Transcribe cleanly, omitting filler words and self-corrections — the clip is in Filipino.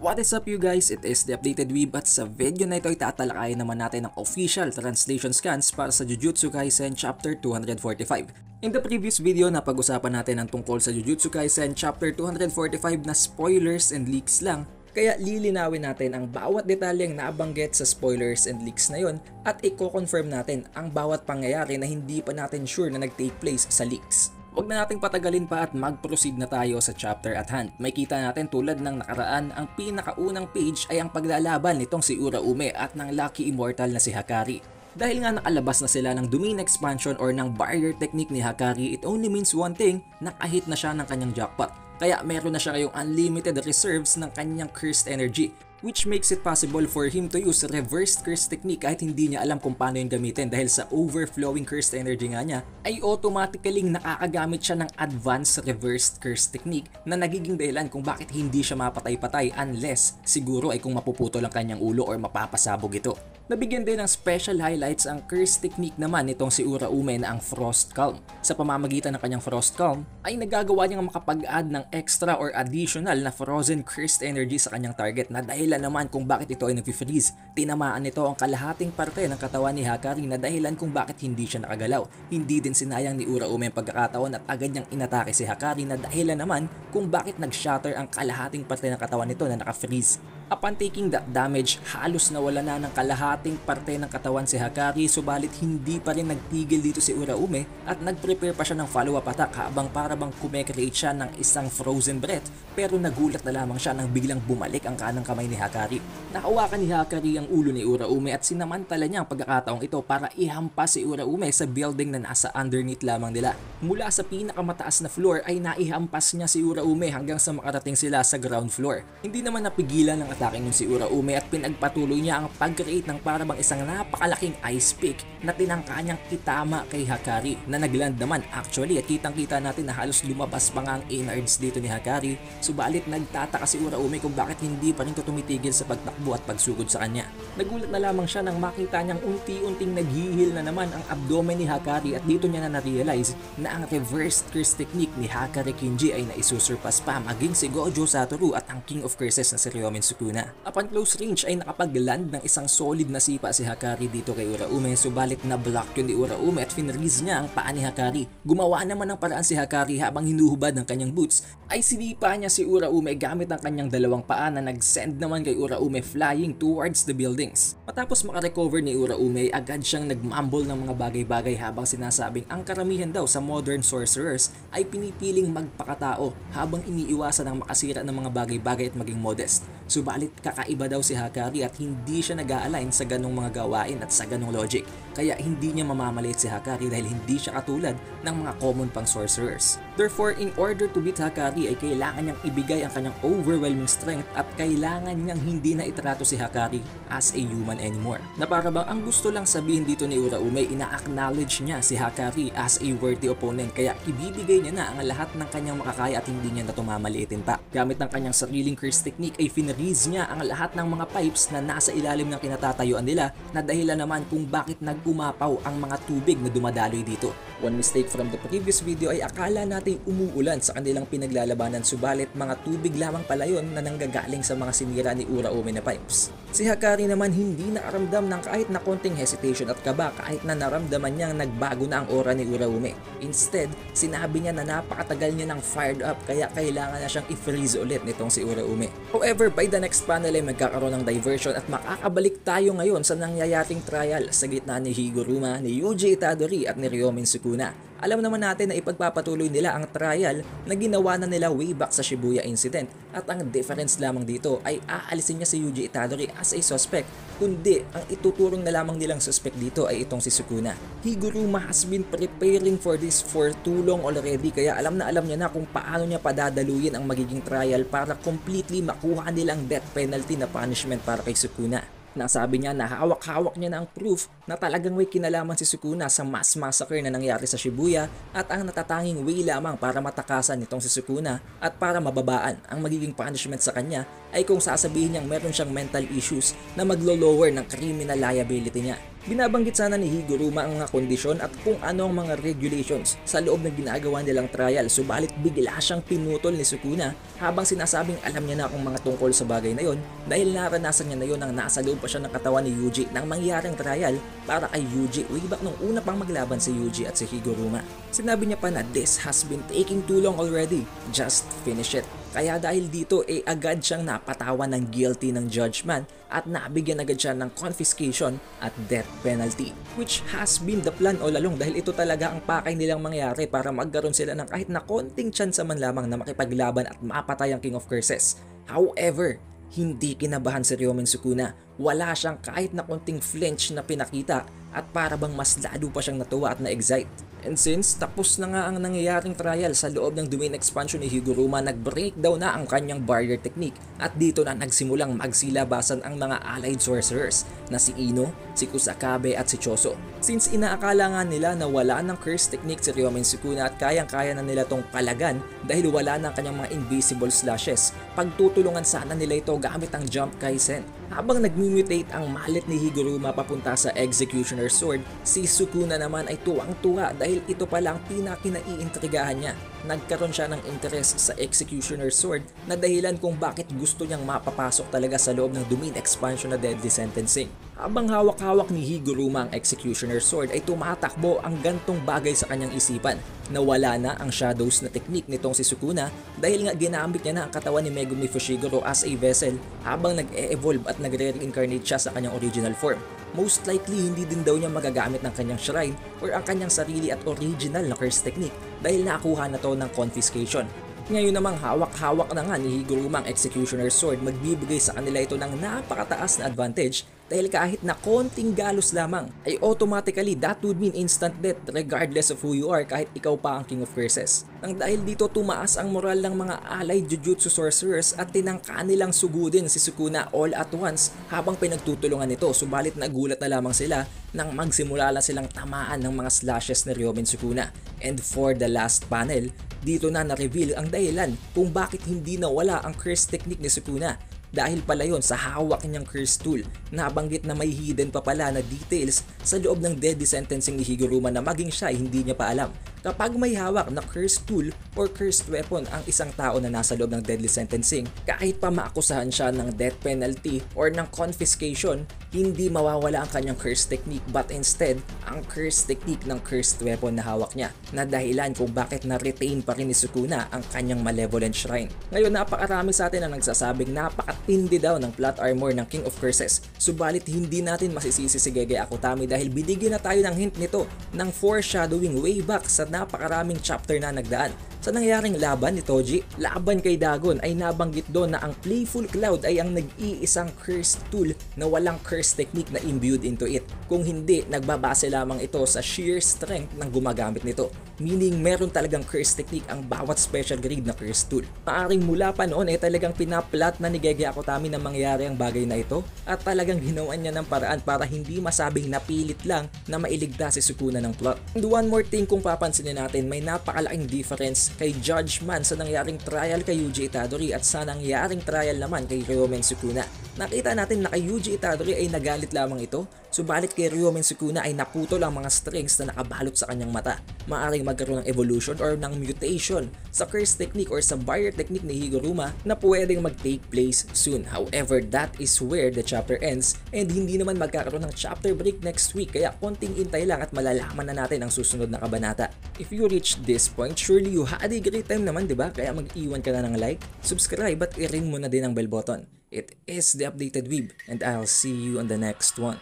What is up you guys? It is the Updated Weeb at sa video na ito ay tatalakayin naman natin ang official translation scans para sa Jujutsu Kaisen Chapter 245. In the previous video, napag-usapan natin ang tungkol sa Jujutsu Kaisen Chapter 245 na spoilers and leaks lang. Kaya lilinawin natin ang bawat detalyeng nabanggit sa spoilers and leaks na yon at i-confirm natin ang bawat pangyayari na hindi pa natin sure na nag-take place sa leaks. Huwag na nating patagalin pa at mag-proceed na tayo sa chapter at hand. May kita natin tulad ng nakaraan, ang pinakaunang page ay ang paglalaban nitong si Uraume at ng Lucky Immortal na si Hakari. Dahil nga nakalabas na sila ng domain expansion or ng barrier technique ni Hakari, it only means one thing, nakahit na siya ng kanyang jackpot. Kaya meron na siya kayong unlimited reserves ng kanyang cursed energy, which makes it possible for him to use reversed curse technique kahit hindi niya alam kung paano yung gamitin dahil sa overflowing cursed energy nga niya ay automatically nakakagamit siya ng advanced reversed curse technique na nagiging dahilan kung bakit hindi siya mapatay-patay unless siguro ay kung mapuputol ang kanyang ulo or mapapasabog ito. Nabigyan din ng special highlights ang curse technique naman nitong si Uraume na ang Frost Calm. Sa pamamagitan ng kanyang Frost Calm ay nagagawa niyang makapag-add ng extra or additional na frozen cursed energy sa kanyang target na dahilan naman kung bakit ito ay nag-freeze. Tinamaan nito ang kalahating parte ng katawan ni Hakari na dahilan kung bakit hindi siya nakagalaw. Hindi din sinayang ni Uraume ang pagkakataon at agad niyang inatake si Hakari na dahilan naman kung bakit nag-shatter ang kalahating parte ng katawan nito na naka-freeze. Upon taking that damage, halos nawala na ng kalahating parte ng katawan si Hakari, subalit hindi pa rin nagtigil dito si Uraume at nag-prepare pa siya ng follow-up attack habang parabang kumekreate siya ng isang frozen breath, pero nagulat na lamang siya nang biglang bumalik ang kanang kamay ni Hakari. Nakawakan ni Hakari ang ulo ni Uraume at sinamantala niya ang pagkakataong ito para ihampas si Uraume sa building na nasa underneath lamang nila. Mula sa pinakamataas na floor ay naihampas niya si Uraume hanggang sa makarating sila sa ground floor. Hindi naman napigilan ng atake nun si Uraume at pinagpatuloy niya ang pag-create ng parabang isang napakalaking ice pick na tinangka niyang itama kay Hakari na nagland naman actually at kitang-kita natin na halos lumabas pa nga ang innards dito ni Hakari, subalit nagtataka si Uraume kung bakit hindi pa rin ito tumitigil sa pagtakbo at pagsugod sa kanya. Nagulat na lamang siya nang makita niyang unti-unting naghihil na naman ang abdomen ni Hakari at dito niya na na-realize na ang reversed curse technique ni Hakari Kinji ay naisusurpass pa maging si Gojo Satoru at ang King of Curses na si Ryomen Sukuna. Upon close range ay nakapag-land ng isang solid na sipa si Hakari dito kay Uraume, subalit na-block yun ni Uraume at finreeze niya ang paa ni Hakari. Gumawa naman ng paraan si Hakari habang hinuhubad ng kanyang boots ay sinipa niya si Uraume gamit ang kanyang dalawang paa na nag-send naman kay Uraume flying towards the buildings. Matapos makarecover ni Uraume, agad siyang nagmumble ng mga bagay-bagay habang sinasabing ang karamihan daw sa modern sorcerers ay pinipiling magpakatao habang iniiwasan ang makasira ng mga bagay-bagay at maging modest. Subalit kakaiba daw si Hakari at hindi siya nag-a-align sa ganong mga gawain at sa ganong logic. Kaya hindi niya mamamalit si Hakari dahil hindi siya katulad ng mga common pang sorcerers. Therefore, in order to beat Hakari ay kailangan niyang ibigay ang kanyang overwhelming strength at kailangan niyang hindi na itrato si Hakari as a human anymore. Na para bang ang gusto lang sabihin dito ni Uraume, ina-acknowledge niya si Hakari as a worthy opponent kaya ibibigay niya na ang lahat ng kanyang makakaya at hindi niya na tumamaliitin pa. Gamit ng kanyang sariling curse technique ay finreeze niya ang lahat ng mga pipes na nasa ilalim ng kinatatayuan nila na dahilan naman kung bakit nagumapaw ang mga tubig na dumadaloy dito. One mistake from the previous video ay akala natin umuulan sa kanilang pinaglalabanan, subalit mga tubig lamang pala yun na nanggagaling sa mga sinira ni Uraume na pipes. Si Hakari naman hindi nakaramdam ng kahit na konting hesitation at kaba kahit na naramdaman niyang nagbago na ang aura ni Uraume. Instead, sinabi niya na napakatagal niya ng fired up kaya kailangan na siyang i-freeze ulit nitong si Uraume. However, by the next panel ay magkakaroon ng diversion at makakabalik tayo ngayon sa nangyayaring trial sa gitna ni Higuruma, ni Yuji Itadori at ni Ryomen Sukuna. Alam naman natin na ipagpapatuloy nila ang trial na ginawa na nila way back sa Shibuya incident at ang difference lamang dito ay aalisin niya si Yuji Itadori as a suspect, kundi ang ituturong na lamang nilang suspect dito ay itong si Sukuna. Higuruma has been preparing for this for too long already kaya alam na niya na kung paano niya padadaluyin ang magiging trial para completely makuha nilang death penalty na punishment para kay Sukuna. Nasabi niya na hawak-hawak niya na ang proof na talagang may kinalaman si Sukuna sa mass massacre na nangyari sa Shibuya at ang natatanging way lamang para matakasan nitong si Sukuna at para mababaan ang magiging punishment sa kanya ay kung sasabihin niyang meron siyang mental issues na maglo-lower ng criminal liability niya. Binabanggit sana ni Higuruma ang mga kondisyon at kung ano ang mga regulations sa loob ng ginagawa nilang trial, subalit bigla siyang pinutol ni Sukuna habang sinasabing alam niya na ang mga tungkol sa bagay na yon dahil naranasan niya na yon nang nasa loob pa siya ng katawan ni Yuji nang mangyaring trial para kay Yuji way back nung una pang maglaban si Yuji at si Higuruma. Sinabi niya pa na this has been taking too long already, just finish it. Kaya dahil dito agad siyang napatawan ng guilty ng judgment at nabigyan agad siya ng confiscation at death penalty, which has been the plan all along dahil ito talaga ang pakay nilang mangyari para magkaroon sila ng kahit na konting tsansa man lamang na makipaglaban at mapatay ang King of Curses. However, hindi kinabahan si Ryomen Sukuna. Wala siyang kahit na konting flinch na pinakita at para bang mas lalo pa siyang natuwa at na-excite. And since tapos na nga ang nangyayaring trial sa loob ng domain expansion ni Higuruma, nag-breakdown na ang kanyang barrier technique at dito na nagsimulang magsilabasan ang mga allied sorcerers na si Ino, si Kusakabe at si Choso. Since inaakala nga nila na wala ng curse technique si Ryomen Sukuna at kayang-kaya na nila tong palagan dahil wala ng kanyang mga invisible slashes, pagtutulungan sana nila ito gamit ang Jump Kaisen. Habang nag-mutate ang mallet ni Higuruma papunta sa Executioner Sword, si Sukuna naman ay tuwang-tuwa dahil ito pala ang pinakinaiintrigahan niya. Nagkaroon siya ng interest sa Executioner Sword na dahilan kung bakit gusto niyang mapapasok talaga sa loob ng domain expansion na Deadly Sentencing. Habang hawak-hawak ni Higuruma ang Executioner Sword ay tumatakbo ang gantong bagay sa kanyang isipan na wala na ang shadows na technique nitong si Sukuna dahil nga ginamit niya na ang katawan ni Megumi Fushiguro as a vessel habang nag-e-evolve at nagre-reincarnate siya sa kanyang original form. Most likely hindi din daw niya magagamit ng kanyang shrine or ang kanyang sarili at original na curse technique dahil nakuha na to ng confiscation. Ngayon namang hawak-hawak na nga ni Higuruma ang Executioner Sword, magbibigay sa kanila ito ng napakataas na advantage dahil kahit na konting galos lamang ay automatically that would mean instant death regardless of who you are kahit ikaw pa ang King of Curses. Nang dahil dito tumaas ang moral ng mga allied Jujutsu sorcerers at tinangka nilang sugudin si Sukuna all at once habang pinagtutulungan nito, subalit nagulat na lamang sila nang magsimula na silang tamaan ng mga slashes ni Ryomen Sukuna. And for the last panel, dito na na-reveal ang dahilan kung bakit hindi nawala ang curse technique ni Sukuna. Dahil pala yon sa hawak niyang curse tool. Nabanggit na may hidden pa pala na details sa loob ng Deadly Sentencing ni Higuruma na maging siya ay hindi niya pa alam. Kapag may hawak na cursed tool or cursed weapon ang isang tao na nasa loob ng Deadly Sentencing, kahit pa maakusahan siya ng death penalty or ng confiscation, hindi mawawala ang kanyang curse technique but instead ang curse technique ng cursed weapon na hawak niya na dahilan kung bakit na-retain pa rin ni Sukuna ang kanyang malevolent shrine. Ngayon napakarami sa atin ang nagsasabing napakatindi daw ng plot armor ng King of Curses, subalit hindi natin masisisi si Gege Akutami dahil binigyan na tayo ng hint nito ng foreshadowing way back sa napakaraming chapter na nagdaan. Sa nangyaring laban ni Toji, laban kay Dagon ay nabanggit doon na ang Playful Cloud ay ang nag-iisang curse tool na walang curse technique na imbued into it. Kung hindi, nagbabase lamang ito sa sheer strength ng gumagamit nito. Meaning meron talagang curse technique ang bawat special grade na curse tool. Maaring mula pa noon ay talagang pinaplat na ni Gege Akutami na mangyari ang bagay na ito at talagang ginawan niya ng paraan para hindi masabing napilit lang na mailigtas si Sukuna ng plot. And one more thing kung papansinin natin, may napakalaking difference kay Judgment sa nangyaring trial kay Yuji Itadori at sa nangyaring trial naman kay Ryomen Sukuna. Nakita natin na kay Yuji Itadori ay nagalit lamang ito, subalit kay Ryomen Sukuna ay naputol ang mga strings na nakabalot sa kanyang mata. Maaring magkaroon ng evolution or ng mutation sa curse technique or sa barrier technique ni Higuruma na pwedeng mag-take place soon. However, that is where the chapter ends and hindi naman magkakaroon ng chapter break next week, kaya konting intay lang at malalaman na natin ang susunod na kabanata. If you reach this point, surely you had a great time naman, diba? Kaya mag-iwan ka na ng like, subscribe at i-ring mo na din ang bell button. It is The Updated Weeb and I'll see you on the next one.